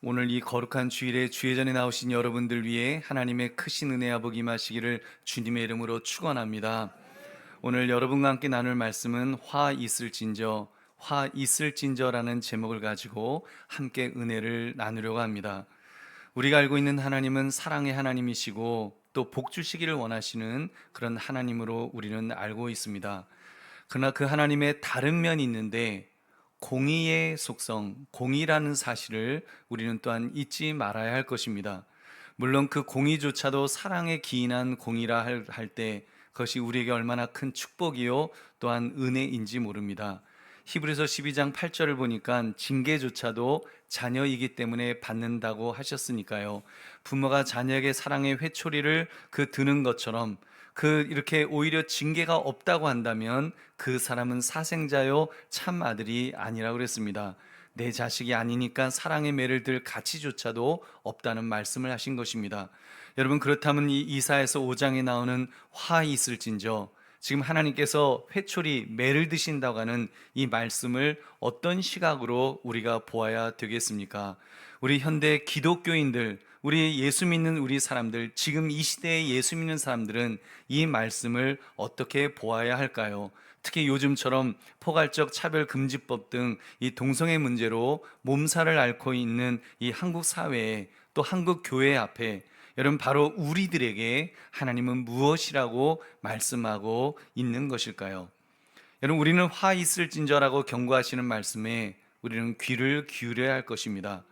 오늘 이 거룩한 주일에 주의 전에 나오신 여러분들 위해 하나님의 크신 은혜와 복이 임하시기를 주님의 이름으로 축원합니다. 오늘 여러분과 함께 나눌 말씀은 화 있을진저, 화 있을진저라는 제목을 가지고 함께 은혜를 나누려고 합니다. 우리가 알고 있는 하나님은 사랑의 하나님이시고 또 복 주시기를 원하시는 그런 하나님으로 우리는 알고 있습니다. 그러나 그 하나님의 다른 면이 있는데 공의의 속성, 공의라는 사실을 우리는 또한 잊지 말아야 할 것입니다. 물론 그 공의조차도 사랑에 기인한 공의라 할 때 그것이 우리에게 얼마나 큰 축복이요 또한 은혜인지 모릅니다. 히브리서 12장 8절을 보니까 징계조차도 자녀이기 때문에 받는다고 하셨으니까요. 부모가 자녀에게 사랑의 회초리를 드는 것처럼 이렇게 오히려 징계가 없다고 한다면 그 사람은 사생자요 참 아들이 아니라고 그랬습니다. 내 자식이 아니니까 사랑의 매를 들 가치조차도 없다는 말씀을 하신 것입니다. 여러분, 그렇다면 이 이사에서 5장에 나오는 화 있을진저, 지금 하나님께서 회초리 매를 드신다고 하는 이 말씀을 어떤 시각으로 우리가 보아야 되겠습니까? 우리 현대 기독교인들, 우리 예수 믿는 우리 사람들, 지금 이 시대에 예수 믿는 사람들은 이 말씀을 어떻게 보아야 할까요? 특히 요즘처럼 포괄적 차별금지법 등 이 동성애 문제로 몸살을 앓고 있는 이 한국 사회에, 또 한국 교회 앞에 여러분, 바로 우리들에게 하나님은 무엇이라고 말씀하고 있는 것일까요? 여러분, 우리는 화 있을진저라고 경고하시는 말씀에 우리는 귀를 기울여야 할 것입니다.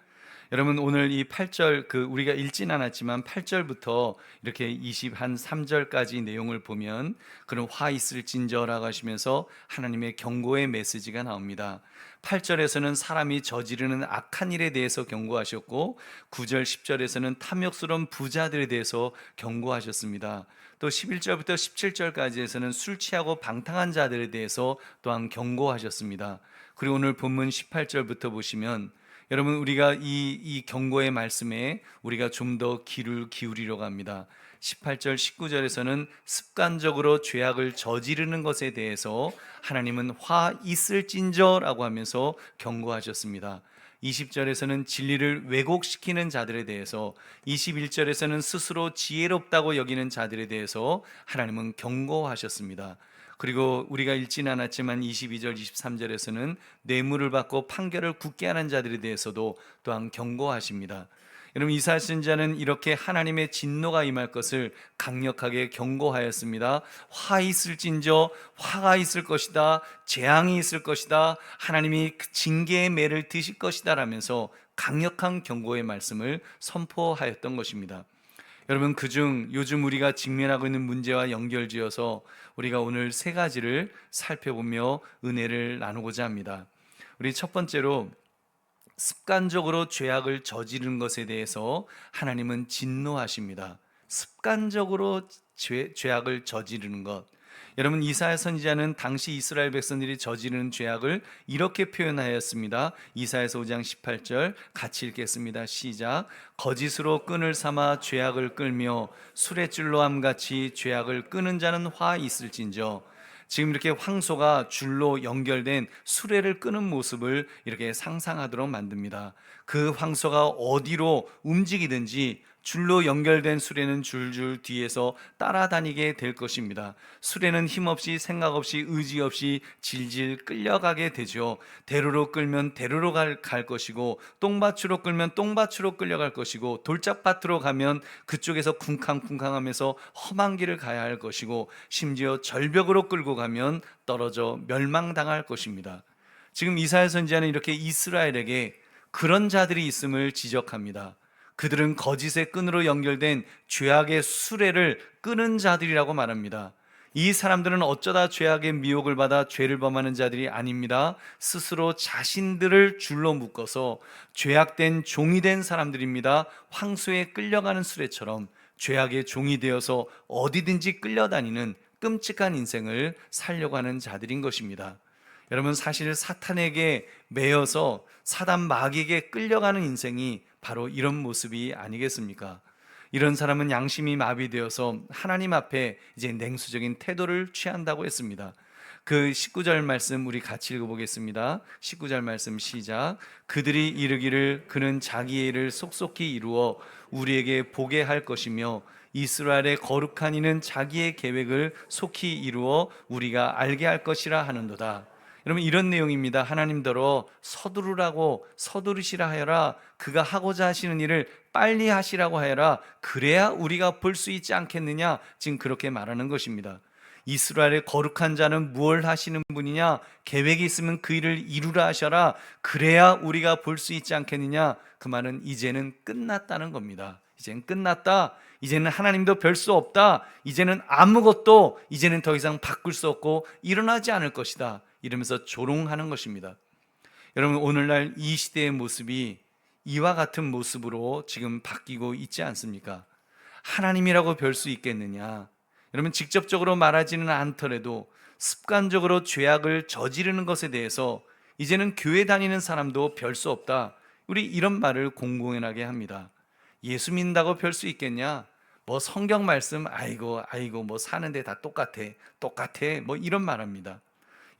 여러분, 오늘 이 8절 우리가 읽진 않았지만 8절부터 이렇게 23절까지 내용을 보면 그런 화 있을진저라고 하시면서 하나님의 경고의 메시지가 나옵니다. 8절에서는 사람이 저지르는 악한 일에 대해서 경고하셨고 9절 10절에서는 탐욕스러운 부자들에 대해서 경고하셨습니다. 또 11절부터 17절까지에서는 술 취하고 방탕한 자들에 대해서 또한 경고하셨습니다. 그리고 오늘 본문 18절부터 보시면 여러분, 우리가 이 경고의 말씀에 우리가 좀 더 귀를 기울이려고 합니다. 18절 19절에서는 습관적으로 죄악을 저지르는 것에 대해서 하나님은 화 있을진저라고 하면서 경고하셨습니다. 20절에서는 진리를 왜곡시키는 자들에 대해서, 21절에서는 스스로 지혜롭다고 여기는 자들에 대해서 하나님은 경고하셨습니다. 그리고 우리가 읽지는 않았지만 22절 23절에서는 뇌물을 받고 판결을 굳게 하는 자들에 대해서도 또한 경고하십니다. 여러분, 이사야 선지자는 이렇게 하나님의 진노가 임할 것을 강력하게 경고하였습니다. 화 있을진저, 화가 있을 것이다, 재앙이 있을 것이다, 하나님이 그 징계의 매를 드실 것이다 라면서 강력한 경고의 말씀을 선포하였던 것입니다. 여러분, 그중 요즘 우리가 직면하고 있는 문제와 연결지어서 우리가 오늘 세 가지를 살펴보며 은혜를 나누고자 합니다. 우리 첫 번째로, 습관적으로 죄악을 저지르는 것에 대해서 하나님은 진노하십니다. 습관적으로 죄악을 저지르는 것. 여러분, 이사야 선지자는 당시 이스라엘 백성들이 저지르는 죄악을 이렇게 표현하였습니다. 이사야서 5장 18절 같이 읽겠습니다. 시작. 거짓으로 끈을 삼아 죄악을 끌며 술의 줄로함같이 죄악을 끄는 자는 화 있을진저. 지금 이렇게 황소가 줄로 연결된 수레를 끄는 모습을 이렇게 상상하도록 만듭니다. 그 황소가 어디로 움직이든지 줄로 연결된 수레는 줄줄 뒤에서 따라다니게 될 것입니다. 수레는 힘없이 생각 없이 의지 없이 질질 끌려가게 되죠. 대로로 끌면 대로로 갈 것이고, 똥밭으로 끌면 똥밭으로 끌려갈 것이고, 돌짝밭으로 가면 그쪽에서 쿵쾅쿵쾅하면서 험한 길을 가야 할 것이고, 심지어 절벽으로 끌고 가면 떨어져 멸망당할 것입니다. 지금 이사야 선지자는 이렇게 이스라엘에게 그런 자들이 있음을 지적합니다. 그들은 거짓의 끈으로 연결된 죄악의 수레를 끄는 자들이라고 말합니다. 이 사람들은 어쩌다 죄악의 미혹을 받아 죄를 범하는 자들이 아닙니다. 스스로 자신들을 줄로 묶어서 죄악된 종이 된 사람들입니다. 황소에 끌려가는 수레처럼 죄악의 종이 되어서 어디든지 끌려다니는 끔찍한 인생을 살려고 하는 자들인 것입니다. 여러분, 사실 사탄에게 매여서 사단 마귀에게 끌려가는 인생이 바로 이런 모습이 아니겠습니까? 이런 사람은 양심이 마비되어서 하나님 앞에 이제 냉수적인 태도를 취한다고 했습니다. 그 19절 말씀 우리 같이 읽어보겠습니다. 19절 말씀 시작. 그들이 이르기를 그는 자기의 일을 속속히 이루어 우리에게 보게 할 것이며 이스라엘의 거룩한 이는 자기의 계획을 속히 이루어 우리가 알게 할 것이라 하는도다. 여러분, 이런 내용입니다. 하나님더러 서두르시라 하여라. 그가 하고자 하시는 일을 빨리 하시라고 하여라. 그래야 우리가 볼 수 있지 않겠느냐. 지금 그렇게 말하는 것입니다. 이스라엘의 거룩한 자는 무엇을 하시는 분이냐? 계획이 있으면 그 일을 이루라 하셔라. 그래야 우리가 볼 수 있지 않겠느냐. 그 말은 이제는 끝났다는 겁니다. 이제는 끝났다. 이제는 하나님도 별 수 없다. 이제는 아무것도 이제는 더 이상 바꿀 수 없고 일어나지 않을 것이다. 이러면서 조롱하는 것입니다. 여러분, 오늘날 이 시대의 모습이 이와 같은 모습으로 지금 바뀌고 있지 않습니까? 하나님이라고 별 수 있겠느냐? 여러분, 직접적으로 말하지는 않더라도 습관적으로 죄악을 저지르는 것에 대해서 이제는 교회 다니는 사람도 별 수 없다. 우리 이런 말을 공공연하게 합니다. 예수 믿는다고 별 수 있겠냐? 뭐 성경 말씀 아이고 뭐 사는데 다 똑같아 뭐 이런 말합니다.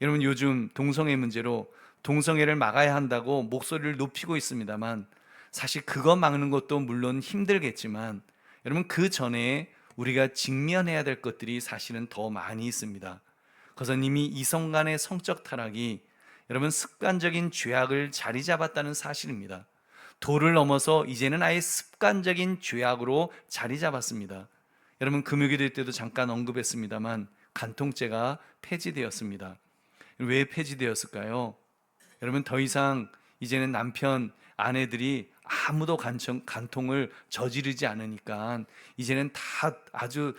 여러분, 요즘 동성애 문제로 동성애를 막아야 한다고 목소리를 높이고 있습니다만, 사실 그거 막는 것도 물론 힘들겠지만 여러분, 그 전에 우리가 직면해야 될 것들이 사실은 더 많이 있습니다. 그것은 이미 이성 간의 성적 타락이 여러분 습관적인 죄악을 자리 잡았다는 사실입니다. 도를 넘어서 이제는 아예 습관적인 죄악으로 자리 잡았습니다. 여러분, 금요기도 때도 잠깐 언급했습니다만 간통죄가 폐지되었습니다. 왜 폐지되었을까요? 여러분, 더 이상 이제는 남편, 아내들이 아무도 간통을 저지르지 않으니까 이제는 다 아주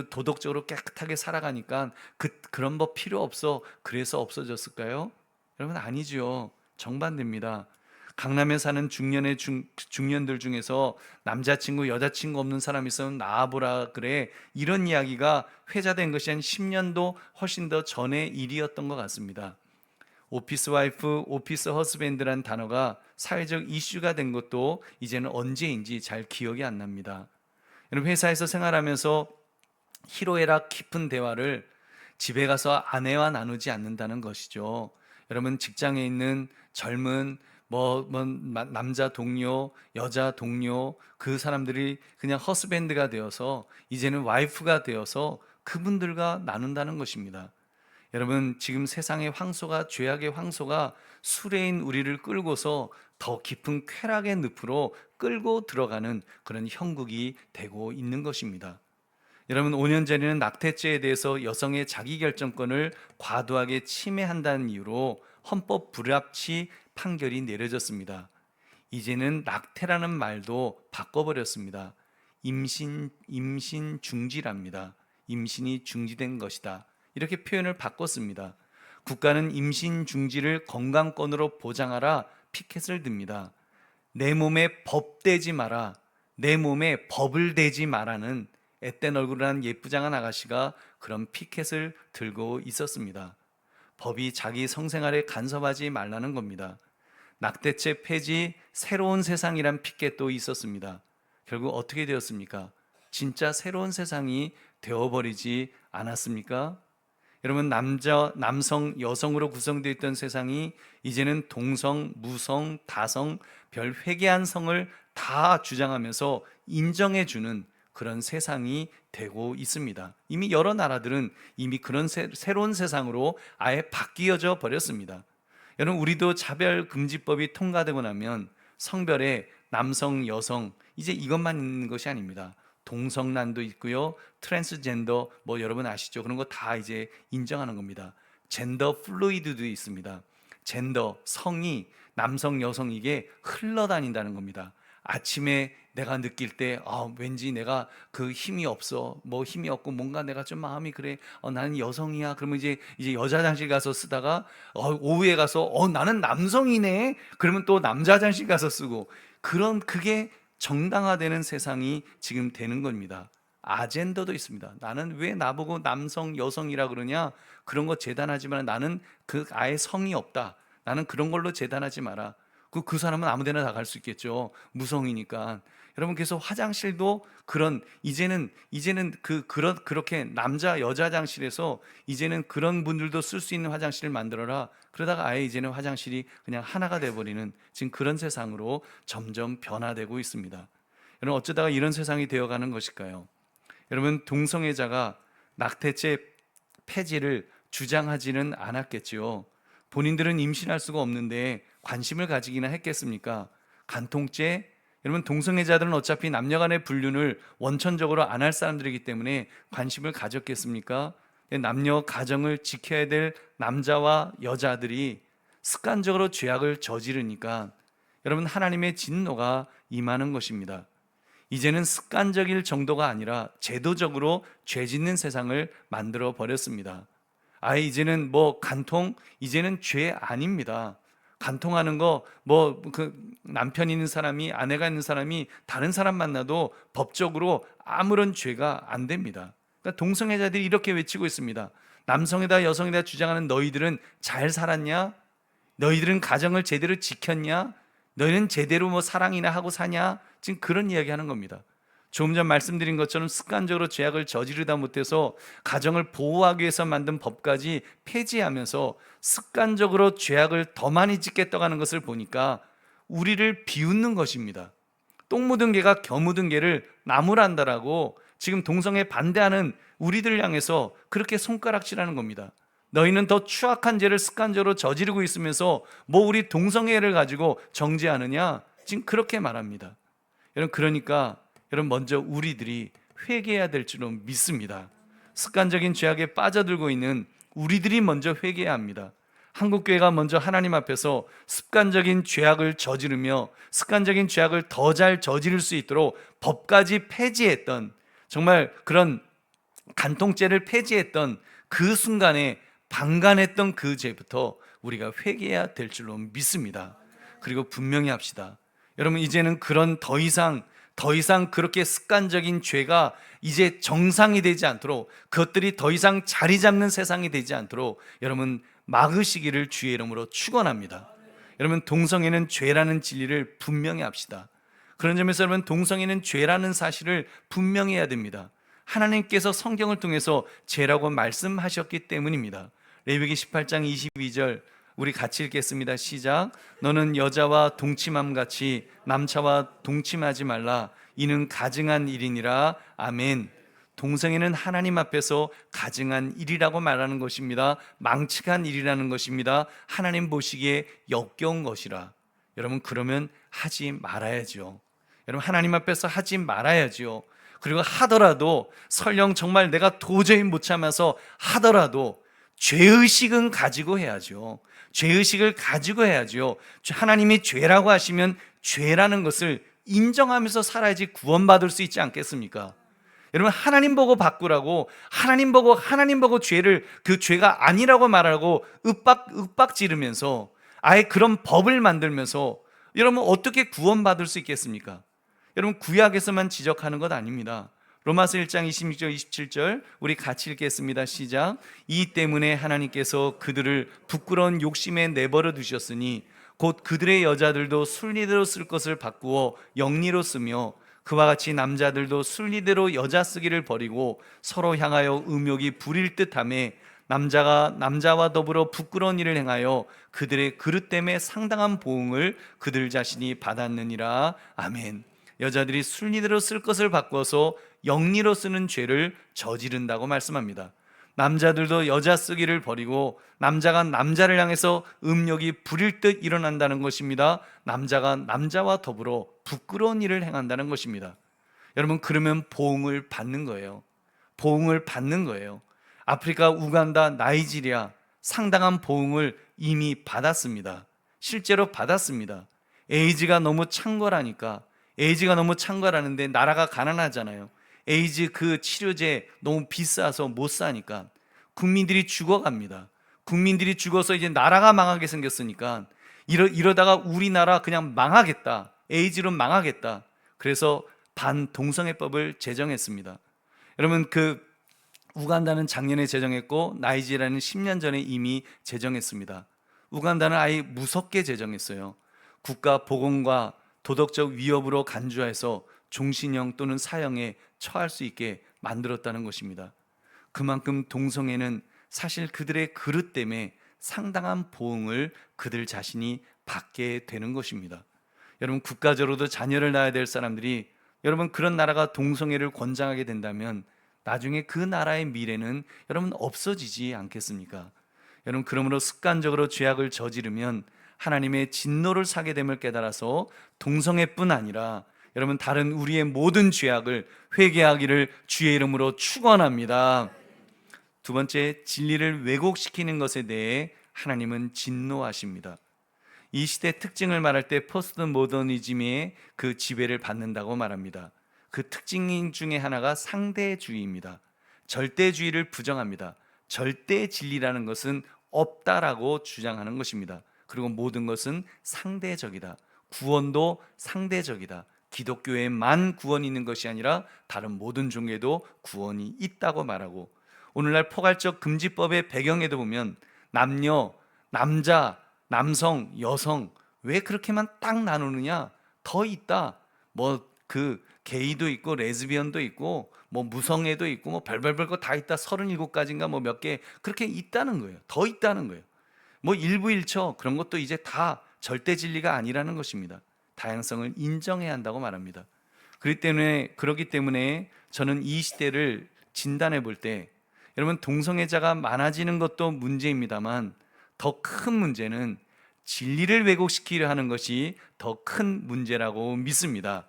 도덕적으로 깨끗하게 살아가니까 그런 법 필요 없어. 그래서 없어졌을까요? 여러분, 아니죠. 정반대입니다. 강남에 사는 중년들 중에서 남자친구, 여자친구 없는 사람 있으면 나와보라 그래. 이런 이야기가 회자된 것이 한 10년도 훨씬 더 전의 일이었던 것 같습니다. 오피스 와이프, 오피스 허스밴드란 단어가 사회적 이슈가 된 것도 이제는 언제인지 잘 기억이 안 납니다. 여러분, 회사에서 생활하면서 희로애락 깊은 대화를 집에 가서 아내와 나누지 않는다는 것이죠. 여러분, 직장에 있는 젊은 남자 동료, 여자 동료, 그 사람들이 그냥 허스밴드가 되어서 이제는 와이프가 되어서 그분들과 나눈다는 것입니다. 여러분, 지금 세상의 황소가, 죄악의 황소가 수레인 우리를 끌고서 더 깊은 쾌락의 늪으로 끌고 들어가는 그런 형국이 되고 있는 것입니다. 여러분, 5년 전에는 낙태죄에 대해서 여성의 자기결정권을 과도하게 침해한다는 이유로 헌법 불합치 판결이 내려졌습니다. 이제는 낙태라는 말도 바꿔버렸습니다. 임신 중지랍니다. 임신이 중지된 것이다. 이렇게 표현을 바꿨습니다. 국가는 임신 중지를 건강권으로 보장하라 피켓을 듭니다. 내 몸에 법 대지 마라, 내 몸에 법을 대지 마라는 앳된 얼굴을 예쁘장한 아가씨가 그런 피켓을 들고 있었습니다. 법이 자기 성생활에 간섭하지 말라는 겁니다. 낙태죄 폐지, 새로운 세상이란 피켓도 있었습니다. 결국 어떻게 되었습니까? 진짜 새로운 세상이 되어버리지 않았습니까? 여러분, 남성, 여성으로 구성되어 있던 세상이 이제는 동성, 무성, 다성, 별 회개한 성을 다 주장하면서 인정해주는 그런 세상이 되고 있습니다. 이미 여러 나라들은 이미 그런 새로운 세상으로 아예 바뀌어져 버렸습니다. 여러분, 우리도 차별금지법이 통과되고 나면 성별에 남성, 여성 이제 이것만 있는 것이 아닙니다. 동성란도 있고요, 트랜스젠더 여러분 아시죠? 그런 거 다 이제 인정하는 겁니다. 젠더 플루이드도 있습니다. 젠더, 성이 남성, 여성 이게 흘러다닌다는 겁니다. 아침에 내가 느낄 때 왠지 내가 그 힘이 없어, 힘이 없고 뭔가 내가 좀 마음이 그래, 나는 여성이야. 그러면 이제 여자 화장실 가서 쓰다가 오후에 가서 나는 남성이네. 그러면 또 남자 화장실 가서 쓰고, 그게 정당화되는 세상이 지금 되는 겁니다. 아젠더도 있습니다. 나는 왜 나보고 남성, 여성이라 그러냐? 그런 거 재단하지 마라. 나는 아예 성이 없다. 나는 그런 걸로 재단하지 마라. 그 사람은 아무 데나 다 갈 수 있겠죠. 무성이니까. 여러분, 그래서 화장실도 이제는 그렇게 남자 여자 화장실에서 이제는 그런 분들도 쓸 수 있는 화장실을 만들어라. 그러다가 아예 이제는 화장실이 그냥 하나가 돼 버리는 지금 그런 세상으로 점점 변화되고 있습니다. 여러분, 어쩌다가 이런 세상이 되어 가는 것일까요? 여러분, 동성애자가 낙태죄 폐지를 주장하지는 않았겠지요. 본인들은 임신할 수가 없는데 관심을 가지기나 했겠습니까? 간통죄, 여러분, 동성애자들은 어차피 남녀간의 불륜을 원천적으로 안 할 사람들이기 때문에 관심을 가졌겠습니까? 남녀 가정을 지켜야 될 남자와 여자들이 습관적으로 죄악을 저지르니까 여러분, 하나님의 진노가 임하는 것입니다. 이제는 습관적일 정도가 아니라 제도적으로 죄 짓는 세상을 만들어 버렸습니다. 아예 이제는 간통, 이제는 죄 아닙니다. 간통하는 거, 남편 있는 사람이, 아내가 있는 사람이 다른 사람 만나도 법적으로 아무런 죄가 안 됩니다. 그러니까 동성애자들이 이렇게 외치고 있습니다. 남성이다 여성이다 주장하는 너희들은 잘 살았냐? 너희들은 가정을 제대로 지켰냐? 너희는 제대로 사랑이나 하고 사냐? 지금 그런 이야기 하는 겁니다. 조금 전 말씀드린 것처럼 습관적으로 죄악을 저지르다 못해서 가정을 보호하기 위해서 만든 법까지 폐지하면서 습관적으로 죄악을 더 많이 짓게 떠가는 것을 보니까 우리를 비웃는 것입니다. 똥 묻은 개가 겨 묻은 개를 나무란다라고 지금 동성애 반대하는 우리들 향해서 그렇게 손가락질하는 겁니다. 너희는 더 추악한 죄를 습관적으로 저지르고 있으면서 우리 동성애를 가지고 정죄하느냐? 지금 그렇게 말합니다. 여러분, 그러니까 여러분, 먼저 우리들이 회개해야 될 줄로 믿습니다. 습관적인 죄악에 빠져들고 있는 우리들이 먼저 회개해야 합니다. 한국교회가 먼저 하나님 앞에서 습관적인 죄악을 저지르며 습관적인 죄악을 더 잘 저지를 수 있도록 법까지 폐지했던, 정말 그런 간통죄를 폐지했던 그 순간에 방관했던 그 죄부터 우리가 회개해야 될 줄로 믿습니다. 그리고 분명히 합시다. 여러분, 이제는 그런 더 이상 그렇게 습관적인 죄가 이제 정상이 되지 않도록, 그것들이 더 이상 자리 잡는 세상이 되지 않도록 여러분 막으시기를 주의 이름으로 축원합니다. 여러분, 동성애는 죄라는 진리를 분명히 합시다. 그런 점에서 여러분, 동성애는 죄라는 사실을 분명히 해야 됩니다. 하나님께서 성경을 통해서 죄라고 말씀하셨기 때문입니다. 레위기 18장 22절 우리 같이 읽겠습니다. 시작. 너는 여자와 동침함 같이 남자와 동침하지 말라. 이는 가증한 일이니라. 아멘. 동성애는 하나님 앞에서 가증한 일이라고 말하는 것입니다. 망측한 일이라는 것입니다. 하나님 보시기에 역겨운 것이라. 여러분, 그러면 하지 말아야죠. 여러분, 하나님 앞에서 하지 말아야죠. 그리고 하더라도 설령 정말 내가 도저히 못 참아서 하더라도 죄의식은 가지고 해야죠. 죄의식을 가지고 해야죠. 하나님이 죄라고 하시면 죄라는 것을 인정하면서 살아야지 구원받을 수 있지 않겠습니까? 여러분, 하나님 보고 바꾸라고, 하나님 보고 죄를, 그 죄가 아니라고 말하고 윽박 지르면서 아예 그런 법을 만들면서 여러분 어떻게 구원받을 수 있겠습니까? 여러분, 구약에서만 지적하는 것 아닙니다. 로마서 1장 26절 27절 우리 같이 읽겠습니다. 시작. 이 때문에 하나님께서 그들을 부끄러운 욕심에 내버려 두셨으니 곧 그들의 여자들도 순리대로 쓸 것을 바꾸어 영리로 쓰며 그와 같이 남자들도 순리대로 여자 쓰기를 버리고 서로 향하여 음욕이 부릴 듯하며 남자가 남자와 더불어 부끄러운 일을 행하여 그들의 그릇 때문에 상당한 보응을 그들 자신이 받았느니라. 아멘. 여자들이 순리대로 쓸 것을 바꿔서 영리로 쓰는 죄를 저지른다고 말씀합니다. 남자들도 여자 쓰기를 버리고 남자가 남자를 향해서 음욕이 부릴 듯 일어난다는 것입니다. 남자가 남자와 더불어 부끄러운 일을 행한다는 것입니다. 여러분, 그러면 보응을 받는 거예요. 보응을 받는 거예요. 아프리카, 우간다, 나이지리아 상당한 보응을 이미 받았습니다. 실제로 받았습니다. 에이즈가 너무 창궐하는데 나라가 가난하잖아요. 에이즈 그 치료제 너무 비싸서 못 사니까 국민들이 죽어갑니다. 국민들이 죽어서 이제 나라가 망하게 생겼으니까 이러다가 우리나라 그냥 망하겠다. 에이즈로 망하겠다. 그래서 반동성애법을 제정했습니다. 여러분, 그 우간다는 작년에 제정했고 나이지리아는 10년 전에 이미 제정했습니다. 우간다는 아예 무섭게 제정했어요. 국가 보건과 도덕적 위협으로 간주해서 종신형 또는 사형에 처할 수 있게 만들었다는 것입니다. 그만큼 동성애는 사실 그들의 그릇 때문에 상당한 보응을 그들 자신이 받게 되는 것입니다. 여러분, 국가적으로도 자녀를 낳아야 될 사람들이, 여러분, 그런 나라가 동성애를 권장하게 된다면 나중에 그 나라의 미래는 여러분 없어지지 않겠습니까? 여러분, 그러므로 습관적으로 죄악을 저지르면 하나님의 진노를 사게 됨을 깨달아서 동성애뿐 아니라 여러분 다른 우리의 모든 죄악을 회개하기를 주의 이름으로 축원합니다. 두 번째, 진리를 왜곡시키는 것에 대해 하나님은 진노하십니다. 이 시대 특징을 말할 때 포스트 모더니즘의 그 지배를 받는다고 말합니다. 그 특징 중에 하나가 상대주의입니다. 절대주의를 부정합니다. 절대 진리라는 것은 없다라고 주장하는 것입니다. 그리고 모든 것은 상대적이다. 구원도 상대적이다. 기독교에만 구원이 있는 것이 아니라 다른 모든 종교에도 구원이 있다고 말하고, 오늘날 포괄적 금지법의 배경에도 보면 남녀, 남자, 남성, 여성 왜 그렇게만 딱 나누느냐? 더 있다. 뭐 그 게이도 있고 레즈비언도 있고 뭐 무성애도 있고 뭐 별별별 거 다 있다. 37가지인가 뭐 몇 개 그렇게 있다는 거예요. 더 있다는 거예요. 뭐 일부 일처 그런 것도 이제 다 절대 진리가 아니라는 것입니다. 다양성을 인정해야 한다고 말합니다. 그렇기 때문에 저는 이 시대를 진단해 볼 때, 여러분, 동성애자가 많아지는 것도 문제입니다만 더 큰 문제는 진리를 왜곡시키려 하는 것이 더 큰 문제라고 믿습니다.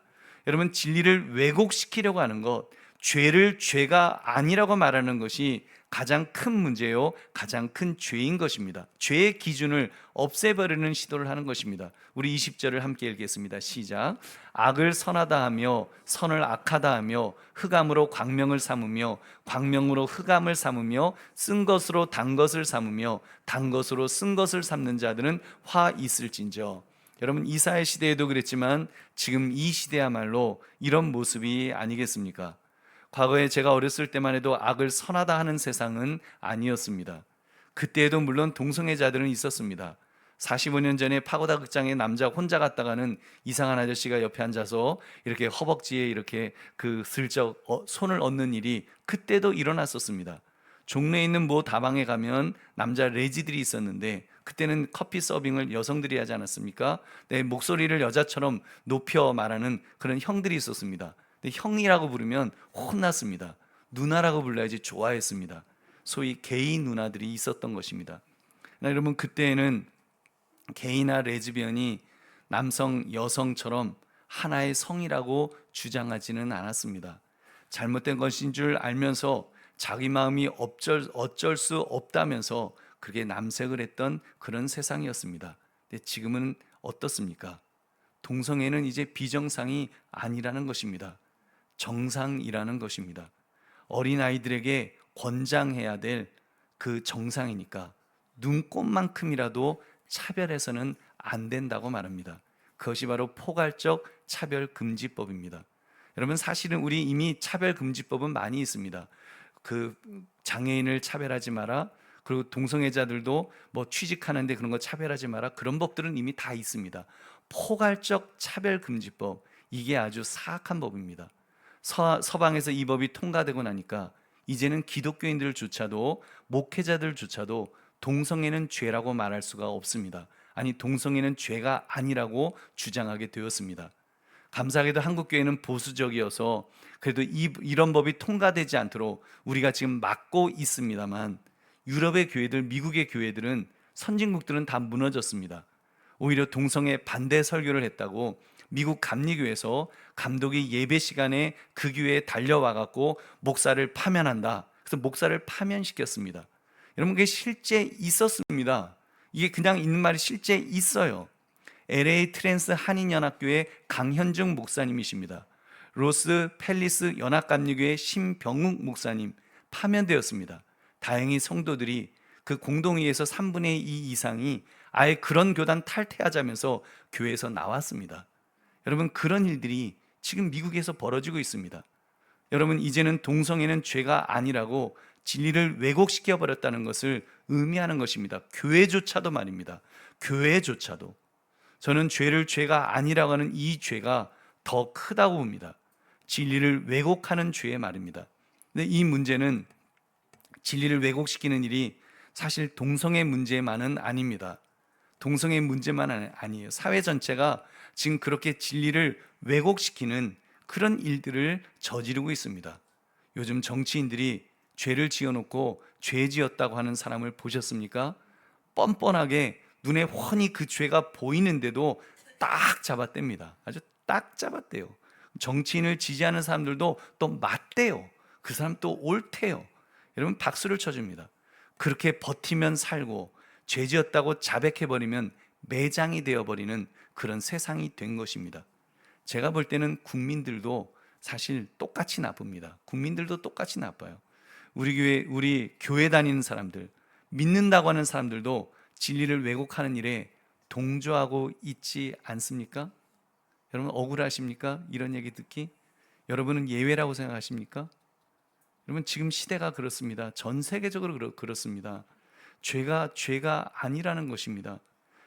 여러분, 진리를 왜곡시키려고 하는 것, 죄를 죄가 아니라고 말하는 것이 가장 큰 문제요, 가장 큰 죄인 것입니다. 죄의 기준을 없애버리는 시도를 하는 것입니다. 우리 20절을 함께 읽겠습니다. 시작. 악을 선하다 하며 선을 악하다 하며 흑암으로 광명을 삼으며 광명으로 흑암을 삼으며 쓴 것으로 단 것을 삼으며 단 것으로 쓴 것을 삼는 자들은 화 있을진저. 여러분, 이사야 시대에도 그랬지만 지금 이 시대야말로 이런 모습이 아니겠습니까? 과거에 제가 어렸을 때만 해도 악을 선하다 하는 세상은 아니었습니다. 그때에도 물론 동성애자들은 있었습니다. 45년 전에 파고다 극장에 남자 혼자 갔다가는 이상한 아저씨가 옆에 앉아서 이렇게 허벅지에 이렇게 그 슬쩍 손을 얹는 일이 그때도 일어났었습니다. 종로에 있는 모 다방에 가면 남자 레지들이 있었는데 그때는 커피 서빙을 여성들이 하지 않았습니까? 내 목소리를 여자처럼 높여 말하는 그런 형들이 있었습니다. 근데 형이라고 부르면 혼났습니다. 누나라고 불러야지 좋아했습니다. 소위 게이 누나들이 있었던 것입니다. 여러분, 그때에는 게이나 레즈비언이 남성, 여성처럼 하나의 성이라고 주장하지는 않았습니다. 잘못된 것인 줄 알면서 자기 마음이 어쩔 수 없다면서 그게 남색을 했던 그런 세상이었습니다. 근데 지금은 어떻습니까? 동성애는 이제 비정상이 아니라는 것입니다. 정상이라는 것입니다. 어린아이들에게 권장해야 될 그 정상이니까 눈꼽만큼이라도 차별해서는 안 된다고 말합니다. 그것이 바로 포괄적 차별금지법입니다. 여러분, 사실은 우리 이미 차별금지법은 많이 있습니다. 그 장애인을 차별하지 마라, 그리고 동성애자들도 뭐 취직하는데 그런 거 차별하지 마라, 그런 법들은 이미 다 있습니다. 포괄적 차별금지법, 이게 아주 사악한 법입니다. 서방에서 이 법이 통과되고 나니까 이제는 기독교인들조차도, 목회자들조차도 동성애는 죄라고 말할 수가 없습니다. 아니, 동성애는 죄가 아니라고 주장하게 되었습니다. 감사하게도 한국교회는 보수적이어서 그래도 이런 법이 통과되지 않도록 우리가 지금 막고 있습니다만, 유럽의 교회들, 미국의 교회들은, 선진국들은 다 무너졌습니다. 오히려 동성애 반대 설교를 했다고 미국 감리교에서 감독이 예배 시간에 그 교회에 달려와 갖고 목사를 파면한다. 그래서 목사를 파면시켰습니다. 여러분, 그게 실제 있었습니다. 이게 그냥 있는 말이 실제 있어요. LA 트랜스 한인연합교회 강현중 목사님이십니다. 로스 팰리스 연합감리교회 심병욱 목사님 파면되었습니다. 다행히 성도들이 그 공동회의에서 3분의 2 이상이 아예 그런 교단 탈퇴하자면서 교회에서 나왔습니다. 여러분, 그런 일들이 지금 미국에서 벌어지고 있습니다. 여러분, 이제는 동성애는 죄가 아니라고 진리를 왜곡시켜 버렸다는 것을 의미하는 것입니다. 교회조차도 말입니다. 교회조차도. 저는 죄를 죄가 아니라고 하는 이 죄가 더 크다고 봅니다. 진리를 왜곡하는 죄의 말입니다. 근데 이 문제는 진리를 왜곡시키는 일이 사실 동성애 문제만은 아닙니다. 동성애 문제만 아니에요. 사회 전체가 지금 그렇게 진리를 왜곡시키는 그런 일들을 저지르고 있습니다. 요즘 정치인들이 죄를 지어놓고 죄 지었다고 하는 사람을 보셨습니까? 뻔뻔하게 눈에 훤히 그 죄가 보이는데도 딱 잡아댑니다. 아주 딱 잡았대요. 정치인을 지지하는 사람들도 또 맞대요. 그 사람 또 옳대요. 여러분 박수를 쳐줍니다. 그렇게 버티면 살고 죄 지었다고 자백해버리면 매장이 되어버리는 그런 세상이 된 것입니다. 제가 볼 때는 국민들도 사실 똑같이 나쁩니다. 국민들도 똑같이 나빠요. 우리 교회 다니는 사람들, 믿는다고 하는 사람들도 진리를 왜곡하는 일에 동조하고 있지 않습니까? 여러분 억울하십니까? 이런 얘기 듣기? 여러분은 예외라고 생각하십니까? 여러분 지금 시대가 그렇습니다. 전 세계적으로 그렇습니다. 죄가 아니라는 것입니다.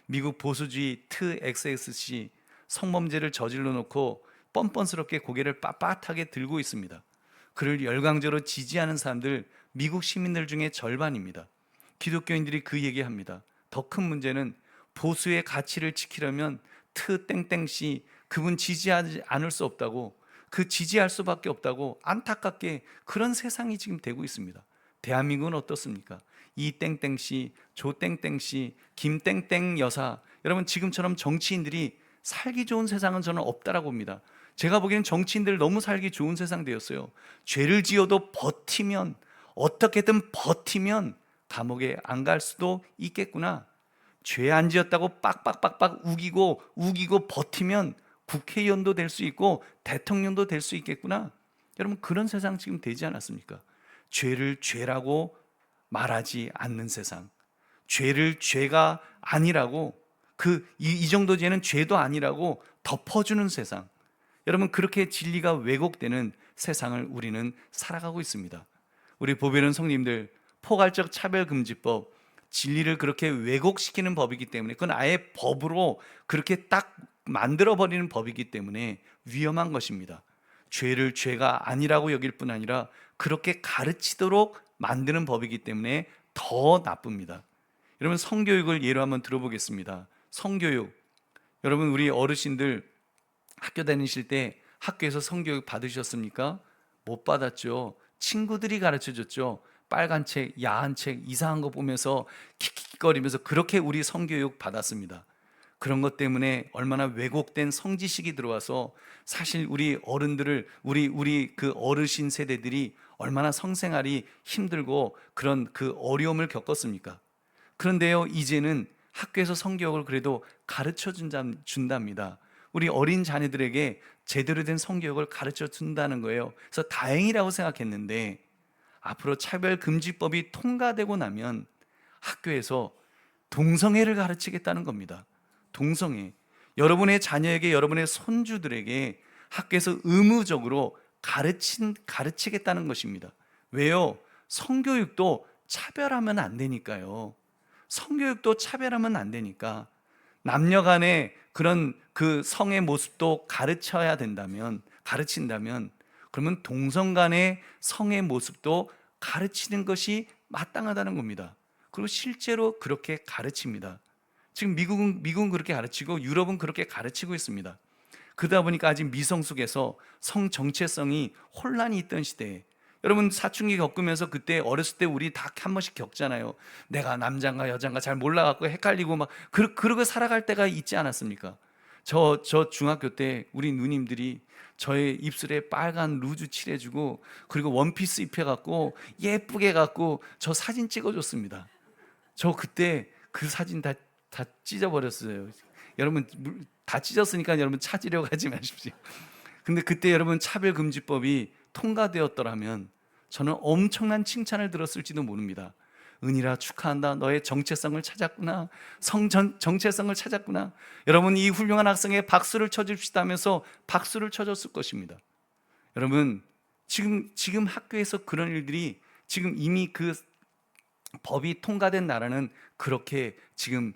미국 보수주의 TXSC 성범죄를 저질러 놓고 뻔뻔스럽게 고개를 빳빳하게 들고 있습니다. 그를 열광적으로 지지하는 사람들 미국 시민들 중에 절반입니다. 기독교인들이 그 얘기합니다. 더 큰 문제는 보수의 가치를 지키려면 땡땡씨 그분 지지하지 않을 수 없다고, 그 지지할 수밖에 없다고 안타깝게 그런 세상이 지금 되고 있습니다. 대한민국은 어떻습니까? 이 땡땡씨, 조 땡땡씨, 김 땡땡 여사, 여러분 지금처럼 정치인들이 살기 좋은 세상은 저는 없다라고 봅니다. 제가 보기에는 정치인들 너무 살기 좋은 세상 되었어요. 죄를 지어도 버티면, 어떻게든 버티면 감옥에 안 갈 수도 있겠구나. 죄 안 지었다고 빡빡빡빡 우기고 버티면 국회의원도 될 수 있고 대통령도 될 수 있겠구나. 여러분 그런 세상 지금 되지 않았습니까? 죄를 죄라고 말하지 않는 세상, 죄를 죄가 아니라고, 이 정도 죄는 죄도 아니라고 덮어주는 세상. 여러분 그렇게 진리가 왜곡되는 세상을 우리는 살아가고 있습니다. 우리 보배는 성님들, 포괄적 차별금지법, 진리를 그렇게 왜곡시키는 법이기 때문에, 그건 아예 법으로 그렇게 딱 만들어버리는 법이기 때문에 위험한 것입니다. 죄를 죄가 아니라고 여길 뿐 아니라 그렇게 가르치도록 만드는 법이기 때문에 더 나쁩니다. 여러분 성교육을 예로 한번 들어보겠습니다. 성교육, 여러분 우리 어르신들 학교 다니실 때 학교에서 성교육 받으셨습니까? 못 받았죠. 친구들이 가르쳐줬죠. 빨간 책, 야한 책, 이상한 거 보면서 킥킥거리면서 그렇게 우리 성교육 받았습니다. 그런 것 때문에 얼마나 왜곡된 성지식이 들어와서 사실 우리 어른들을, 우리 그 어르신 세대들이 얼마나 성생활이 힘들고 그런 그 어려움을 겪었습니까? 그런데요, 이제는 학교에서 성교육을 그래도 가르쳐 준답니다. 우리 어린 자녀들에게 제대로 된 성교육을 가르쳐 준다는 거예요. 그래서 다행이라고 생각했는데, 앞으로 차별금지법이 통과되고 나면 학교에서 동성애를 가르치겠다는 겁니다. 동성애. 여러분의 자녀에게, 여러분의 손주들에게 학교에서 의무적으로 가르치겠다는 것입니다. 왜요? 성교육도 차별하면 안 되니까요. 성교육도 차별하면 안 되니까. 남녀 간의 그런 그 성의 모습도 가르친다면, 그러면 동성 간의 성의 모습도 가르치는 것이 마땅하다는 겁니다. 그리고 실제로 그렇게 가르칩니다. 지금 미국은 그렇게 가르치고 유럽은 그렇게 가르치고 있습니다. 그러다 보니까 아직 미성숙해서 성 정체성이 혼란이 있던 시대에, 여러분 사춘기 겪으면서 그때 어렸을 때 우리 다 한 번씩 겪잖아요. 내가 남자인가 여자인가 잘 몰라갖고 헷갈리고 막 그러고 살아갈 때가 있지 않았습니까? 저 중학교 때 우리 누님들이 저의 입술에 빨간 루즈 칠해주고 그리고 원피스 입혀갖고 예쁘게 갖고 저 사진 찍어줬습니다. 저 그때 그 사진 다 찢어버렸어요. 여러분 다 찢었으니까 여러분 찾으려고 하지 마십시오. 근데 그때 여러분 차별금지법이 통과되었더라면 저는 엄청난 칭찬을 들었을지도 모릅니다. 은희라 축하한다. 너의 정체성을 찾았구나. 정체성을 찾았구나. 여러분 이 훌륭한 학생에 박수를 쳐줍시다 하면서 박수를 쳐줬을 것입니다. 여러분 지금 학교에서 그런 일들이 지금 이미 그 법이 통과된 나라는 그렇게 지금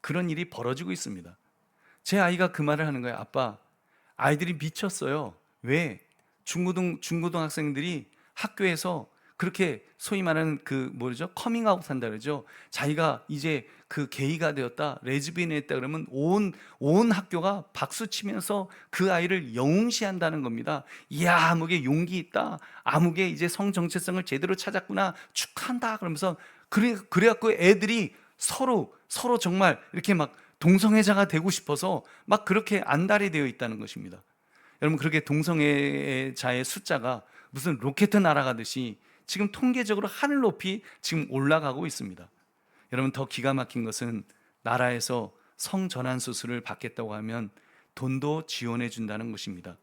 그런 일이 벌어지고 있습니다. 제 아이가 그 말을 하는 거예요. 아빠, 아이들이 미쳤어요. 왜? 중고등학생들이 학교에서 그렇게 소위 말하는 그 뭐죠? 커밍아웃 한다 그러죠. 자기가 이제 그 게이가 되었다, 레즈비언이 됐다 그러면 온 학교가 박수 치면서 그 아이를 영웅시한다는 겁니다. 이야, 아무개 용기 있다. 아무개 이제 성 정체성을 제대로 찾았구나. 축하한다. 그러면서 그래갖고 애들이 서로 정말 이렇게 막 동성애자가 되고 싶어서 막 그렇게 안달이 되어 있다는 것입니다. 여러분, 그렇게 동성애자의 숫자가 무슨 로켓 날아가듯이 지금 통계적으로 하늘 높이 지금 올라가고 있습니다. 여러분, 더 기가 막힌 것은 나라에서 성전환 수술을 받겠다고 하면 돈도 지원해 준다는 것입니다.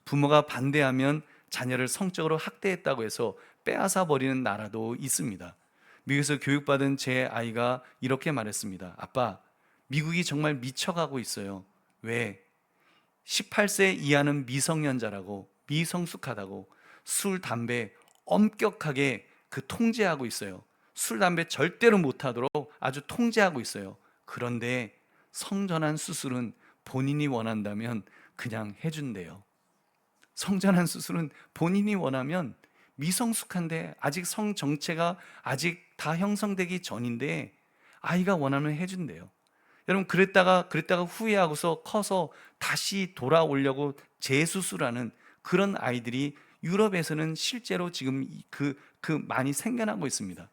부모가 반대하면 자녀를 성적으로 학대했다고 해서 빼앗아 버리는 나라도 있습니다. 미국에서 교육받은 제 아이가 이렇게 말했습니다. 아빠, 미국이 정말 미쳐가고 있어요. 왜? 18세 이하는 미성년자라고, 미성숙하다고 술, 담배 엄격하게 통제하고 있어요. 술, 담배 절대로 못하도록 아주 통제하고 있어요. 그런데 성전환 수술은 본인이 원한다면 그냥 해준대요. 성전환 수술은 본인이 원하면, 미성숙한데 아직 성 정체가 아직 다 형성되기 전인데 아이가 원하면 해준대요. 여러분, 그랬다가 후회하고서 커서 다시 돌아오려고 재수술하는 그런 아이들이 유럽에서는 실제로 지금 많이 생겨나고 있습니다.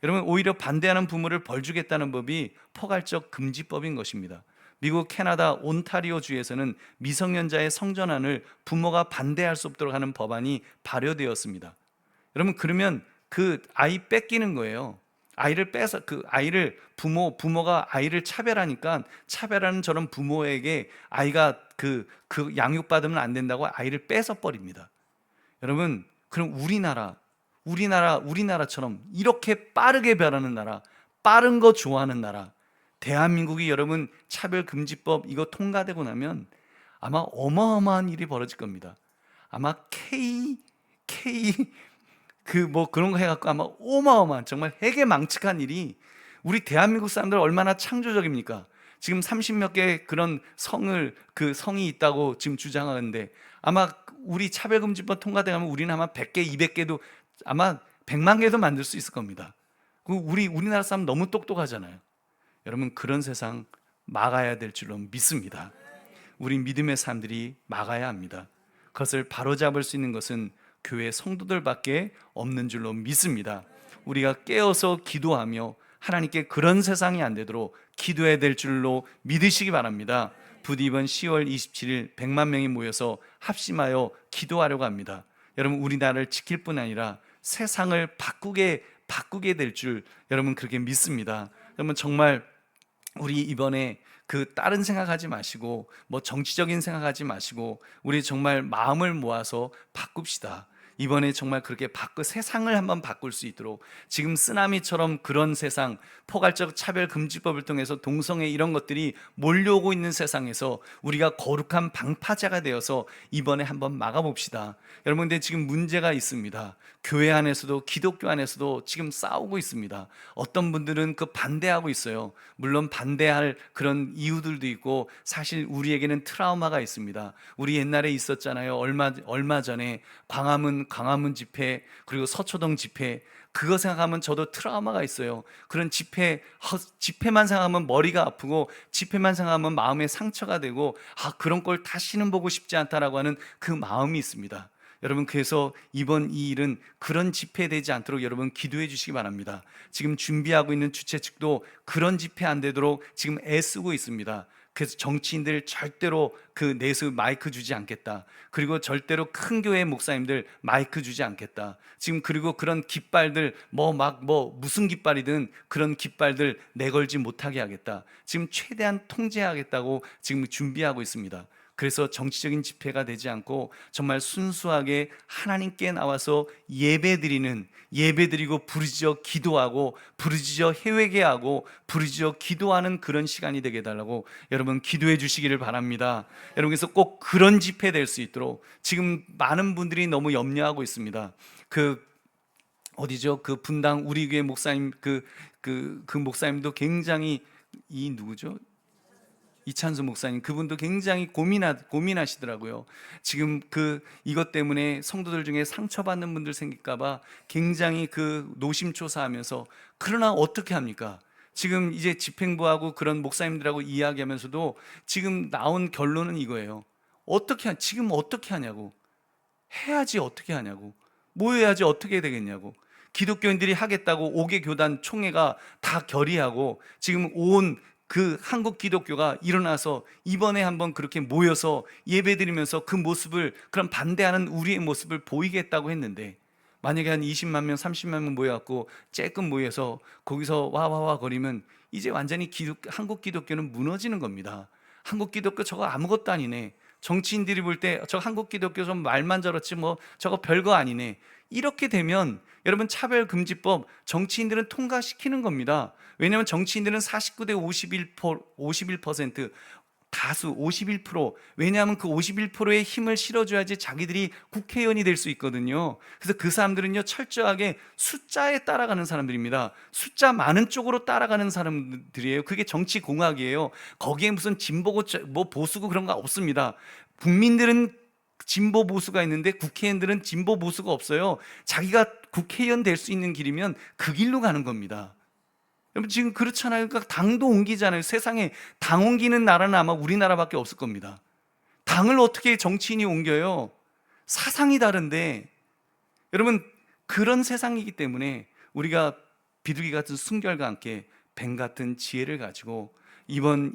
여러분, 오히려 반대하는 부모를 벌 주겠다는 법이 포괄적 금지법인 것입니다. 미국 캐나다 온타리오 주에서는 미성년자의 성전환을 부모가 반대할 수 없도록 하는 법안이 발효되었습니다. 여러분, 그러면 그 아이 뺏기는 거예요. 아이를 빼서 부모가 아이를 차별하니까, 차별하는 저런 부모에게 아이가 그 양육받으면 안 된다고 아이를 뺏어 버립니다. 여러분, 그럼 우리나라처럼 이렇게 빠르게 변하는 나라, 빠른 거 좋아하는 나라, 대한민국이 여러분 차별금지법 이거 통과되고 나면 아마 어마어마한 일이 벌어질 겁니다. 아마 그런 거 해갖고 아마 어마어마한, 정말 해괴망측한 일이, 우리 대한민국 사람들 얼마나 창조적입니까? 지금 30몇 개 그런 성이 있다고 지금 주장하는데, 아마 우리 차별금지법 통과되면 우리는 아마 100개, 200개도, 아마 100만 개도 만들 수 있을 겁니다. 우리나라 사람 너무 똑똑하잖아요. 여러분, 그런 세상 막아야 될 줄로 믿습니다. 우리 믿음의 사람들이 막아야 합니다. 그것을 바로잡을 수 있는 것은 교회 성도들밖에 없는 줄로 믿습니다. 우리가 깨어서 기도하며 하나님께 그런 세상이 안 되도록 기도해야 될 줄로 믿으시기 바랍니다. 부디 이번 10월 27일 100만 명이 모여서 합심하여 기도하려고 합니다. 여러분, 우리나라를 지킬 뿐 아니라 세상을 바꾸게 될 줄 여러분 그렇게 믿습니다. 여러분, 정말 우리 이번에 다른 생각하지 마시고, 뭐 정치적인 생각하지 마시고, 우리 정말 마음을 모아서 바꿉시다. 이번에 정말 그렇게 세상을 한번 바꿀 수 있도록, 지금 쓰나미처럼 그런 세상, 포괄적 차별금지법을 통해서 동성애 이런 것들이 몰려오고 있는 세상에서 우리가 거룩한 방파제가 되어서 이번에 한번 막아봅시다. 여러분, 근데 지금 문제가 있습니다. 교회 안에서도, 기독교 안에서도 지금 싸우고 있습니다. 어떤 분들은 반대하고 있어요. 물론 반대할 그런 이유들도 있고, 사실 우리에게는 트라우마가 있습니다. 우리 옛날에 있었잖아요. 얼마 전에 광화문 집회, 그리고 서초동 집회, 그거 생각하면 저도 트라우마가 있어요. 그런 집회만 생각하면 머리가 아프고, 집회만 생각하면 마음에 상처가 되고, 그런 걸 다시는 보고 싶지 않다라고 하는 그 마음이 있습니다. 여러분, 그래서 이번 이 일은 그런 집회 되지 않도록 여러분 기도해 주시기 바랍니다. 지금 준비하고 있는 주최 측도 그런 집회 안 되도록 지금 애쓰고 있습니다. 그래서 정치인들 절대로 내수 마이크 주지 않겠다. 그리고 절대로 큰 교회 목사님들 마이크 주지 않겠다. 지금 그리고 그런 깃발들 무슨 깃발이든 그런 깃발들 내걸지 못하게 하겠다. 지금 최대한 통제하겠다고 지금 준비하고 있습니다. 그래서 정치적인 집회가 되지 않고 정말 순수하게 하나님께 나와서 예배드리고 부르짖어 기도하고 부르짖어 회개하고 부르짖어 기도하는 그런 시간이 되게 해달라고 여러분 기도해 주시기를 바랍니다. 여러분께서 꼭 그런 집회 될 수 있도록 지금 많은 분들이 너무 염려하고 있습니다. 어디죠? 분당 우리 교회 목사님, 그 목사님도 굉장히, 누구죠? 이찬수 목사님, 그분도 굉장히 고민하시더라고요. 지금 이것 때문에 성도들 중에 상처받는 분들 생길까봐 굉장히 노심초사하면서, 그러나 어떻게 합니까? 지금 이제 집행부하고 그런 목사님들하고 이야기하면서도 지금 나온 결론은 이거예요. 지금 어떻게 하냐고. 해야지 어떻게 하냐고. 모여야지 어떻게 되겠냐고. 기독교인들이 하겠다고 5개 교단 총회가 다 결의하고 지금 온 한국 기독교가 일어나서 이번에 한번 그렇게 모여서 예배드리면서 그 모습을, 그런 반대하는 우리의 모습을 보이겠다고 했는데, 만약에 한 20만 명, 30만 명 모여갖고 쬐끔 모여서 거기서 와와와 거리면 이제 완전히 한국 기독교는 무너지는 겁니다. 한국 기독교 저거 아무것도 아니네. 정치인들이 볼 때 저 한국 기독교 좀 말만 저렇지 뭐 저거 별거 아니네. 이렇게 되면 여러분, 차별금지법 정치인들은 통과시키는 겁니다. 왜냐하면 정치인들은 49대 51% 다수 51%, 왜냐하면 그 51%의 힘을 실어줘야지 자기들이 국회의원이 될 수 있거든요. 그래서 그 사람들은요, 철저하게 숫자에 따라가는 사람들입니다. 숫자 많은 쪽으로 따라가는 사람들이에요. 그게 정치공학이에요. 거기에 무슨 진보고 뭐 보수고 그런 거 없습니다. 국민들은 진보 보수가 있는데 국회의원들은 진보 보수가 없어요. 자기가 국회의원 될 수 있는 길이면 그 길로 가는 겁니다. 여러분, 지금 그렇잖아요. 그러니까 당도 옮기잖아요. 세상에 당 옮기는 나라는 아마 우리나라밖에 없을 겁니다. 당을 어떻게 정치인이 옮겨요? 사상이 다른데. 여러분, 그런 세상이기 때문에 우리가 비둘기 같은 순결과 함께 뱀 같은 지혜를 가지고 이번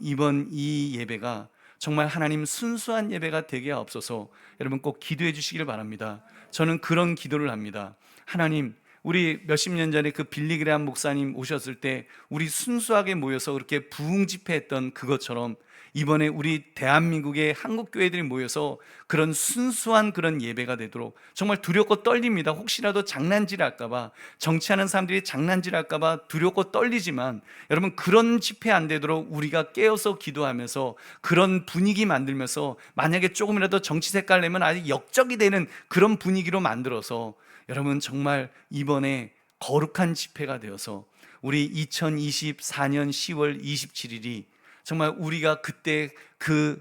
이 예배가 정말 하나님 순수한 예배가 되게 하옵소서. 여러분, 꼭 기도해 주시길 바랍니다. 저는 그런 기도를 합니다. 하나님, 우리 몇십 년 전에 그 빌리그레함 목사님 오셨을 때 우리 순수하게 모여서 그렇게 부흥 집회했던 그것처럼 이번에 우리 대한민국의 한국 교회들이 모여서 그런 순수한 그런 예배가 되도록, 정말 두렵고 떨립니다. 혹시라도 장난질할까봐, 정치하는 사람들이 장난질할까봐 두렵고 떨리지만, 여러분, 그런 집회 안 되도록 우리가 깨어서 기도하면서 그런 분위기 만들면서, 만약에 조금이라도 정치 색깔 내면 아주 역적이 되는 그런 분위기로 만들어서 여러분, 정말 이번에 거룩한 집회가 되어서 우리 2024년 10월 27일이 정말 우리가 그때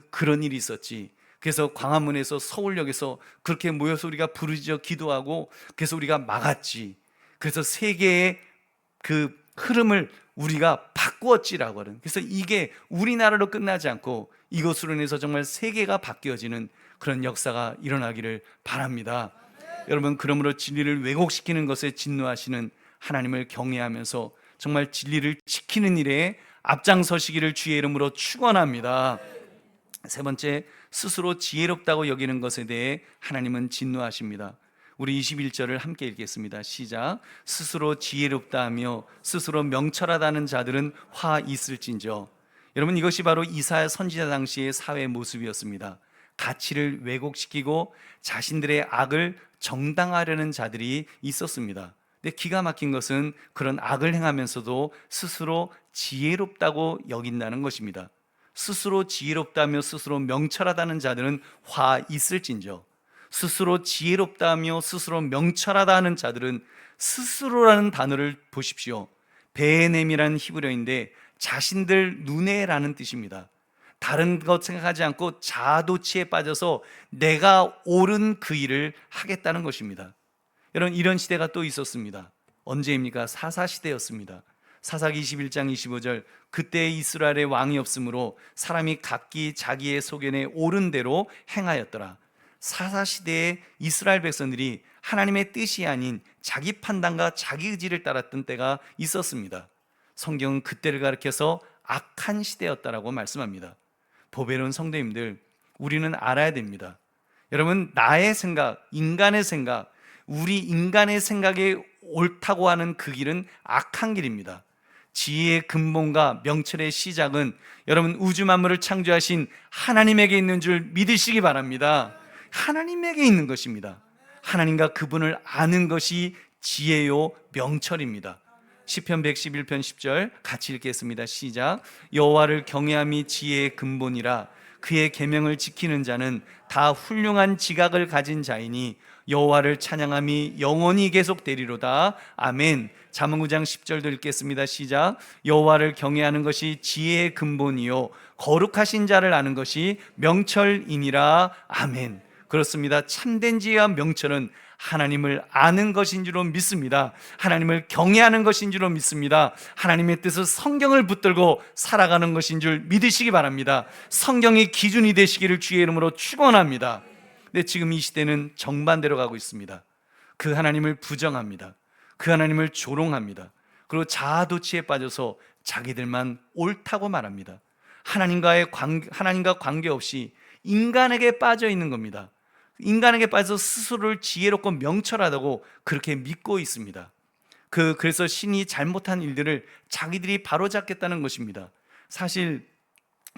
그런 일이 있었지. 그래서 광화문에서 서울역에서 그렇게 모여서 우리가 부르짖어 기도하고 그래서 우리가 막았지. 그래서 세계의 그 흐름을 우리가 바꾸었지라고 하는. 그래서 이게 우리나라로 끝나지 않고 이것으로 인해서 정말 세계가 바뀌어지는 그런 역사가 일어나기를 바랍니다. 여러분, 그러므로 진리를 왜곡시키는 것에 진노하시는 하나님을 경외하면서 정말 진리를 지키는 일에 앞장서시기를 주의 이름으로 축원합니다. 세 번째, 스스로 지혜롭다고 여기는 것에 대해 하나님은 진노하십니다. 우리 21절을 함께 읽겠습니다. 시작. 스스로 지혜롭다 하며 스스로 명철하다는 자들은 화 있을진저. 여러분, 이것이 바로 이사야 선지자 당시의 사회 모습이었습니다. 가치를 왜곡시키고 자신들의 악을 정당화하려는 자들이 있었습니다. 근데 기가 막힌 것은 그런 악을 행하면서도 스스로 지혜롭다고 여긴다는 것입니다. 스스로 지혜롭다며 스스로 명철하다는 자들은 화 있을진저. 스스로 지혜롭다며 스스로 명철하다 하는 자들은, 스스로라는 단어를 보십시오. 베네미라는 히브리어인데 자신들 눈에라는 뜻입니다. 다른 것 생각하지 않고 자아도취에 빠져서 내가 옳은 그 일을 하겠다는 것입니다. 여러분, 이런 시대가 또 있었습니다. 언제입니까? 사사시대였습니다. 사사기 21장 25절, 그때 이스라엘의 왕이 없으므로 사람이 각기 자기의 소견에 옳은 대로 행하였더라. 사사시대의 이스라엘 백성들이 하나님의 뜻이 아닌 자기 판단과 자기 의지를 따랐던 때가 있었습니다. 성경은 그때를 가리켜서 악한 시대였다라고 말씀합니다. 보배로운 성도님들, 우리는 알아야 됩니다. 여러분, 나의 생각, 인간의 생각, 우리 인간의 생각에 옳다고 하는 그 길은 악한 길입니다. 지혜의 근본과 명철의 시작은 여러분, 우주 만물을 창조하신 하나님에게 있는 줄 믿으시기 바랍니다. 하나님에게 있는 것입니다. 하나님과 그분을 아는 것이 지혜요 명철입니다. 시편 111편 10절 같이 읽겠습니다. 시작. 여호와를 경외함이 지혜의 근본이라 그의 계명을 지키는 자는 다 훌륭한 지각을 가진 자이니 여호와를 찬양함이 영원히 계속되리로다. 아멘. 잠언 9장 10절도 읽겠습니다. 시작. 여호와를 경외하는 것이 지혜의 근본이요 거룩하신 자를 아는 것이 명철이니라. 아멘. 그렇습니다. 참된 지혜와 명철은 하나님을 아는 것인 줄로 믿습니다. 하나님을 경외하는 것인 줄로 믿습니다. 하나님의 뜻을 성경을 붙들고 살아가는 것인 줄 믿으시기 바랍니다. 성경이 기준이 되시기를 주의 이름으로 축원합니다. 근데 지금 이 시대는 정반대로 가고 있습니다. 그 하나님을 부정합니다. 그 하나님을 조롱합니다. 그리고 자아도취에 빠져서 자기들만 옳다고 말합니다. 하나님과 관계없이 인간에게 빠져 있는 겁니다. 인간에게 빠져서 스스로를 지혜롭고 명철하다고 그렇게 믿고 있습니다. 그래서 신이 잘못한 일들을 자기들이 바로잡겠다는 것입니다. 사실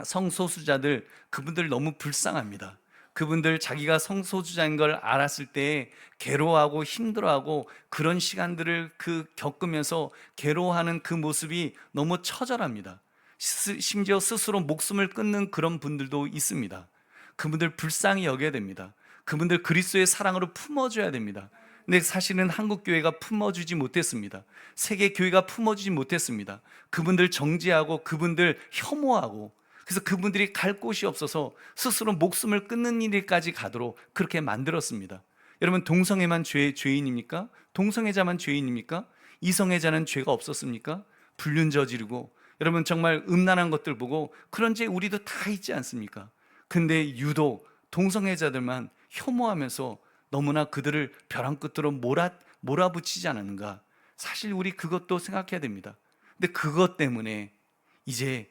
성소수자들, 그분들 너무 불쌍합니다. 그분들 자기가 성소수자인 걸 알았을 때 괴로워하고 힘들어하고 그런 시간들을 겪으면서 괴로워하는 그 모습이 너무 처절합니다. 심지어 스스로 목숨을 끊는 그런 분들도 있습니다. 그분들 불쌍히 여겨야 됩니다. 그분들 그리스도의 사랑으로 품어줘야 됩니다. 근데 사실은 한국교회가 품어주지 못했습니다. 세계교회가 품어주지 못했습니다. 그분들 정죄하고 그분들 혐오하고, 그래서 그분들이 갈 곳이 없어서 스스로 목숨을 끊는 일까지 가도록 그렇게 만들었습니다. 여러분, 동성애만 죄인입니까? 동성애자만 죄인입니까? 이성애자는 죄가 없었습니까? 불륜 저지르고, 여러분 정말 음란한 것들 보고 그런 죄 우리도 다 있지 않습니까? 근데 유독 동성애자들만 혐오하면서 너무나 그들을 벼랑 끝으로 몰아붙이지 않았는가? 사실 우리 그것도 생각해야 됩니다. 근데 그것 때문에 이제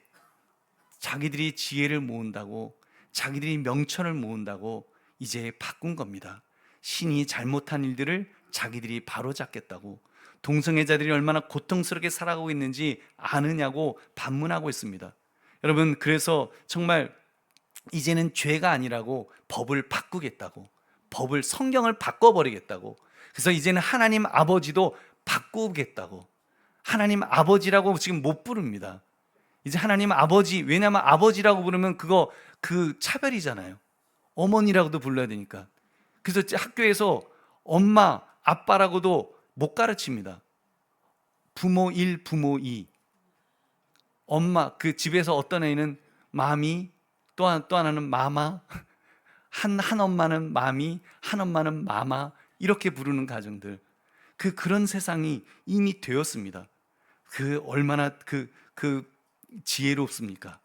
자기들이 지혜를 모은다고, 자기들이 명철을 모은다고 이제 바꾼 겁니다. 신이 잘못한 일들을 자기들이 바로잡겠다고. 동성애자들이 얼마나 고통스럽게 살아가고 있는지 아느냐고 반문하고 있습니다. 여러분, 그래서 정말 이제는 죄가 아니라고 법을 바꾸겠다고, 성경을 바꿔버리겠다고. 그래서 이제는 하나님 아버지도 바꾸겠다고. 하나님 아버지라고 지금 못 부릅니다. 이제 하나님 아버지, 왜냐하면 아버지라고 부르면 그 차별이잖아요. 어머니라고도 불러야 되니까. 그래서 학교에서 엄마, 아빠라고도 못 가르칩니다. 부모 1, 부모 2. 엄마, 그 집에서 어떤 애는 마미, 또 하나는 마마, 한 엄마는 마미, 한 엄마는 마마, 이렇게 부르는 가정들. 그런 세상이 이미 되었습니다. 얼마나 지혜롭습니까?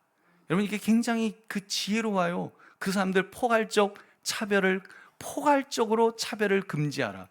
여러분, 이게 굉장히 지혜로워요. 그 사람들 포괄적으로 차별을 금지하라.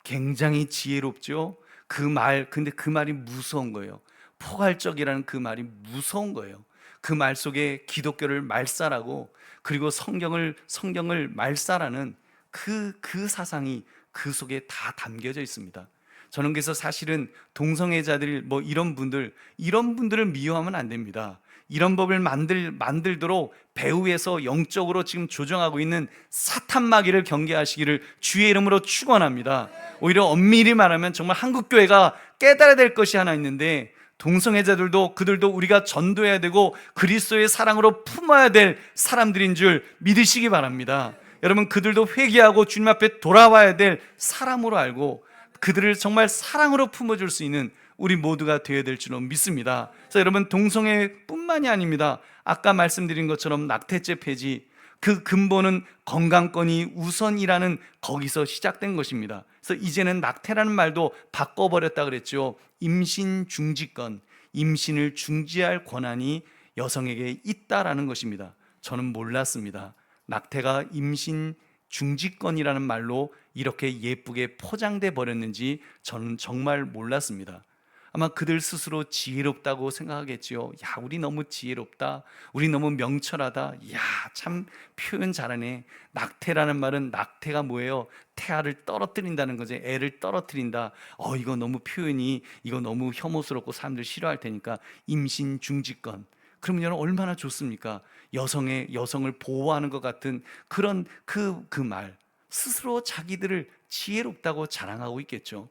굉장히 지혜롭죠. 근데 그 말이 무서운 거예요. 포괄적이라는 그 말이 무서운 거예요. 그 말 속에 기독교를 말살하고, 그리고 성경을 말살하는 그 사상이 그 속에 다 담겨져 있습니다. 저는 그래서 사실은 동성애자들 이런 분들을 미워하면 안 됩니다. 이런 법을 만들도록 배후에서 영적으로 지금 조정하고 있는 사탄 마귀를 경계하시기를 주의 이름으로 축원합니다. 오히려 엄밀히 말하면 정말 한국교회가 깨달아야 될 것이 하나 있는데, 동성애자들도 그들도 우리가 전도해야 되고 그리스도의 사랑으로 품어야 될 사람들인 줄 믿으시기 바랍니다. 여러분, 그들도 회개하고 주님 앞에 돌아와야 될 사람으로 알고 그들을 정말 사랑으로 품어줄 수 있는 우리 모두가 되어야 될 줄로 믿습니다. 그래서 여러분, 동성애뿐만이 아닙니다. 아까 말씀드린 것처럼 낙태죄 폐지, 그 근본은 건강권이 우선이라는 거기서 시작된 것입니다. 그래서 이제는 낙태라는 말도 바꿔버렸다 그랬죠. 임신 중지권, 임신을 중지할 권한이 여성에게 있다라는 것입니다. 저는 몰랐습니다. 낙태가 임신 중지권이라는 말로 이렇게 예쁘게 포장돼 버렸는지 저는 정말 몰랐습니다. 아마 그들 스스로 지혜롭다고 생각하겠지요. 야, 우리 너무 지혜롭다, 우리 너무 명철하다, 야, 참 표현 잘하네. 낙태라는 말은, 낙태가 뭐예요? 태아를 떨어뜨린다는 거죠. 애를 떨어뜨린다. 이거 너무 표현이, 이거 너무 혐오스럽고 사람들 싫어할 테니까 임신 중지권. 그러면 여러분, 얼마나 좋습니까? 여성을 보호하는 것 같은 그런 그 말, 스스로 자기들을 지혜롭다고 자랑하고 있겠죠.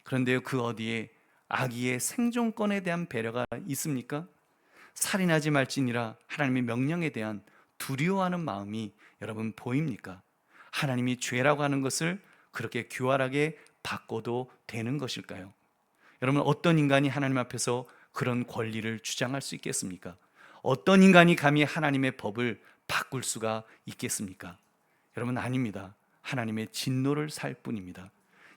그런데요, 그 어디에 아기의 생존권에 대한 배려가 있습니까? 살인하지 말지니라 하나님의 명령에 대한 두려워하는 마음이 여러분 보입니까? 하나님이 죄라고 하는 것을 그렇게 교활하게 바꿔도 되는 것일까요? 여러분, 어떤 인간이 하나님 앞에서 그런 권리를 주장할 수 있겠습니까? 어떤 인간이 감히 하나님의 법을 바꿀 수가 있겠습니까? 여러분, 아닙니다. 하나님의 진노를 살 뿐입니다.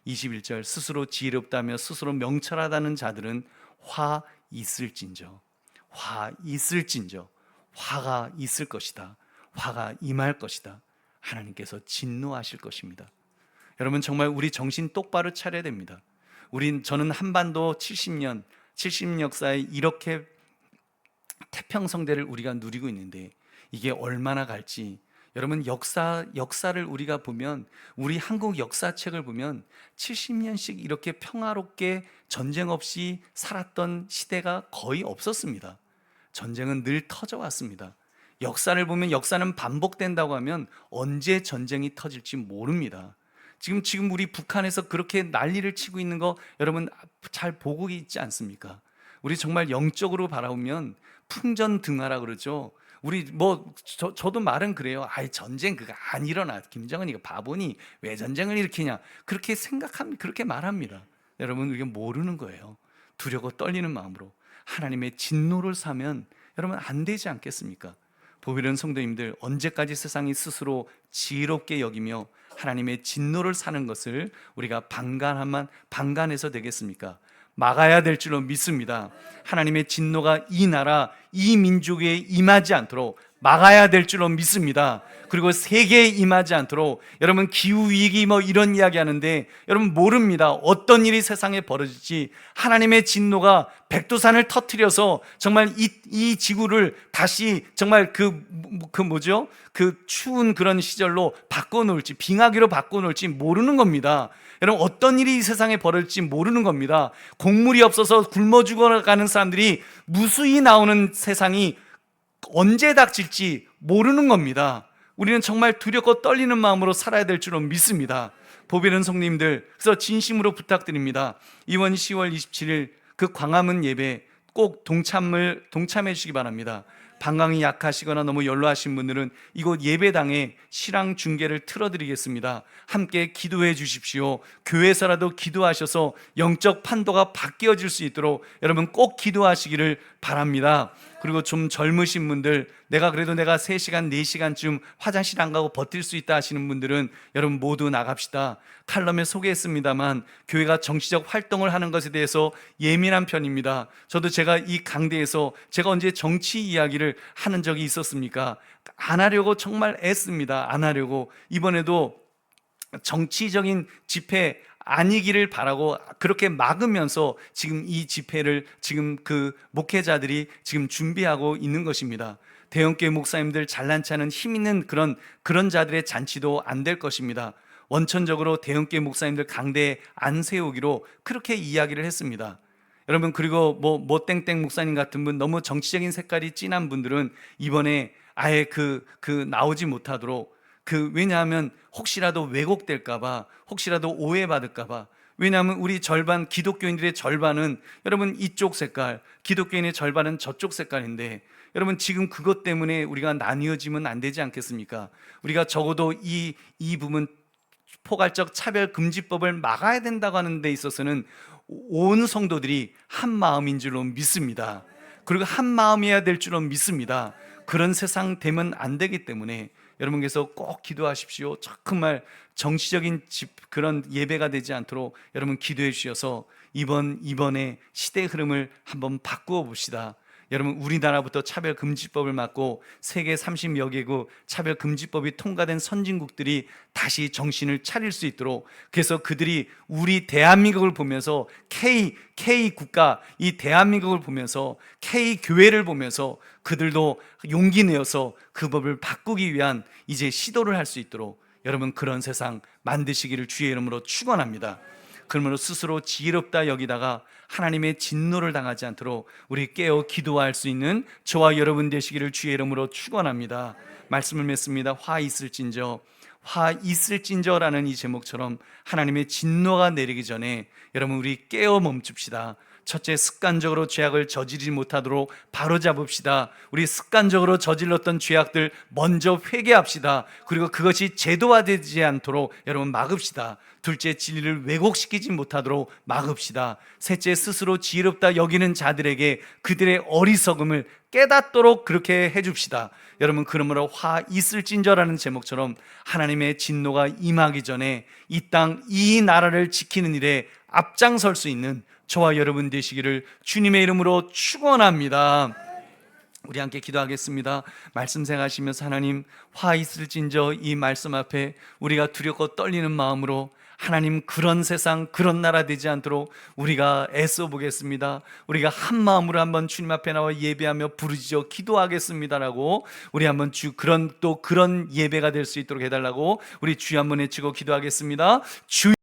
21절, 스스로 지혜롭다며 스스로 명철하다는 자들은 화 있을진저, 화 있을진저, 화가 있을 것이다, 화가 임할 것이다. 하나님께서 진노하실 것입니다. 여러분, 정말 우리 정신 똑바로 차려야 됩니다. 저는 한반도 70년 역사에 이렇게 태평성대를 우리가 누리고 있는데 이게 얼마나 갈지, 여러분, 역사를 우리가 보면, 우리 한국 역사책을 보면 70년씩 이렇게 평화롭게 전쟁 없이 살았던 시대가 거의 없었습니다. 전쟁은 늘 터져왔습니다. 역사를 보면, 역사는 반복된다고 하면 언제 전쟁이 터질지 모릅니다. 지금 우리 북한에서 그렇게 난리를 치고 있는 거 여러분 잘 보고 있지 않습니까? 우리 정말 영적으로 바라보면 풍전등화라 그러죠. 우리 저도 말은 그래요. 아이, 전쟁 그거 안 일어나. 김정은이가 바보니 왜 전쟁을 일으키냐, 그렇게 생각합니다. 그렇게 말합니다. 여러분, 우리가 모르는 거예요. 두려워 떨리는 마음으로 하나님의 진노를 사면 여러분 안 되지 않겠습니까? 보배로운 성도님들, 언제까지 세상이 스스로 지혜롭게 여기며 하나님의 진노를 사는 것을 우리가 방관해서 되겠습니까? 막아야 될 줄로 믿습니다. 하나님의 진노가 이 나라, 이 민족에 임하지 않도록 막아야 될 줄로 믿습니다. 그리고 세계에 임하지 않도록, 여러분 기후위기 이런 이야기 하는데 여러분 모릅니다. 어떤 일이 세상에 벌어질지. 하나님의 진노가 백두산을 터뜨려서 정말 이 지구를 다시 정말 그 추운 그런 시절로 바꿔놓을지, 빙하기로 바꿔놓을지 모르는 겁니다. 여러분, 어떤 일이 이 세상에 벌어질지 모르는 겁니다. 곡물이 없어서 굶어 죽어가는 사람들이 무수히 나오는 세상이 언제 닥칠지 모르는 겁니다. 우리는 정말 두렵고 떨리는 마음으로 살아야 될 줄로 믿습니다. 보배로운 성님들, 그래서 진심으로 부탁드립니다. 이번 10월 27일 그 광화문 예배 꼭 동참해 주시기 바랍니다. 방광이 약하시거나 너무 연로하신 분들은 이곳 예배당에 실황 중계를 틀어드리겠습니다. 함께 기도해 주십시오. 교회에서라도 기도하셔서 영적 판도가 바뀌어질 수 있도록 여러분 꼭 기도하시기를 바랍니다. 그리고 좀 젊으신 분들, 내가 3시간, 4시간쯤 화장실 안 가고 버틸 수 있다 하시는 분들은 여러분 모두 나갑시다. 칼럼에 소개했습니다만 교회가 정치적 활동을 하는 것에 대해서 예민한 편입니다. 저도 제가 이 강대에서 제가 언제 정치 이야기를 하는 적이 있었습니까? 안 하려고 정말 애씁니다. 안 하려고. 이번에도 정치적인 집회 아니기를 바라고 그렇게 막으면서 지금 이 집회를 지금 그 목회자들이 지금 준비하고 있는 것입니다. 대형교회 목사님들 잘난 체하는 힘 있는 그런 자들의 잔치도 안 될 것입니다. 원천적으로 대형교회 목사님들 강대에 안 세우기로 그렇게 이야기를 했습니다. 여러분, 그리고 땡땡 목사님 같은 분, 너무 정치적인 색깔이 진한 분들은 이번에 아예 나오지 못하도록, 왜냐하면 혹시라도 왜곡될까봐, 혹시라도 오해받을까봐. 왜냐하면 우리 기독교인들의 절반은 여러분 이쪽 색깔, 기독교인의 절반은 저쪽 색깔인데, 여러분 지금 그것 때문에 우리가 나뉘어지면 안 되지 않겠습니까? 우리가 적어도 이 부분, 포괄적 차별금지법을 막아야 된다고 하는 데 있어서는 온 성도들이 한 마음인 줄로 믿습니다. 그리고 한 마음이어야 될 줄로 믿습니다. 그런 세상 되면 안 되기 때문에 여러분께서 꼭 기도하십시오. 정말 정치적인 그런 예배가 되지 않도록 여러분 기도해 주셔서 이번에 시대 흐름을 한번 바꾸어 봅시다. 여러분, 우리나라부터 차별금지법을 막고 세계 30여 개국 차별금지법이 통과된 선진국들이 다시 정신을 차릴 수 있도록, 그래서 그들이 우리 대한민국을 보면서 K 국가, 이 대한민국을 보면서 K 교회를 보면서 그들도 용기 내어서 그 법을 바꾸기 위한 이제 시도를 할 수 있도록 여러분 그런 세상 만드시기를 주의 이름으로 축원합니다. 그러므로 스스로 지혜롭다 여기다가 하나님의 진노를 당하지 않도록 우리 깨어 기도할 수 있는 저와 여러분 되시기를 주의 이름으로 축원합니다. 말씀을 맺습니다. 화 있을진저라는 이 제목처럼 하나님의 진노가 내리기 전에 여러분 우리 깨어 멈춥시다. 첫째, 습관적으로 죄악을 저지르지 못하도록 바로잡읍시다. 우리 습관적으로 저질렀던 죄악들 먼저 회개합시다. 그리고 그것이 제도화되지 않도록 여러분 막읍시다. 둘째, 진리를 왜곡시키지 못하도록 막읍시다. 셋째, 스스로 지혜롭다 여기는 자들에게 그들의 어리석음을 깨닫도록 그렇게 해줍시다. 여러분, 그러므로 화 있을진저라는 제목처럼 하나님의 진노가 임하기 전에 이 땅, 이 나라를 지키는 일에 앞장설 수 있는 저와 여러분 되시기를 주님의 이름으로 축원합니다. 우리 함께 기도하겠습니다. 말씀 생각하시면서 하나님, 화 있을진저 이 말씀 앞에 우리가 두렵고 떨리는 마음으로 하나님, 그런 세상, 그런 나라 되지 않도록 우리가 애써 보겠습니다. 우리가 한 마음으로 한번 주님 앞에 나와 예배하며 부르짖어 기도하겠습니다라고 우리 한번 그런 예배가 될 수 있도록 해달라고 우리 주여 한번 외치고 기도하겠습니다. 주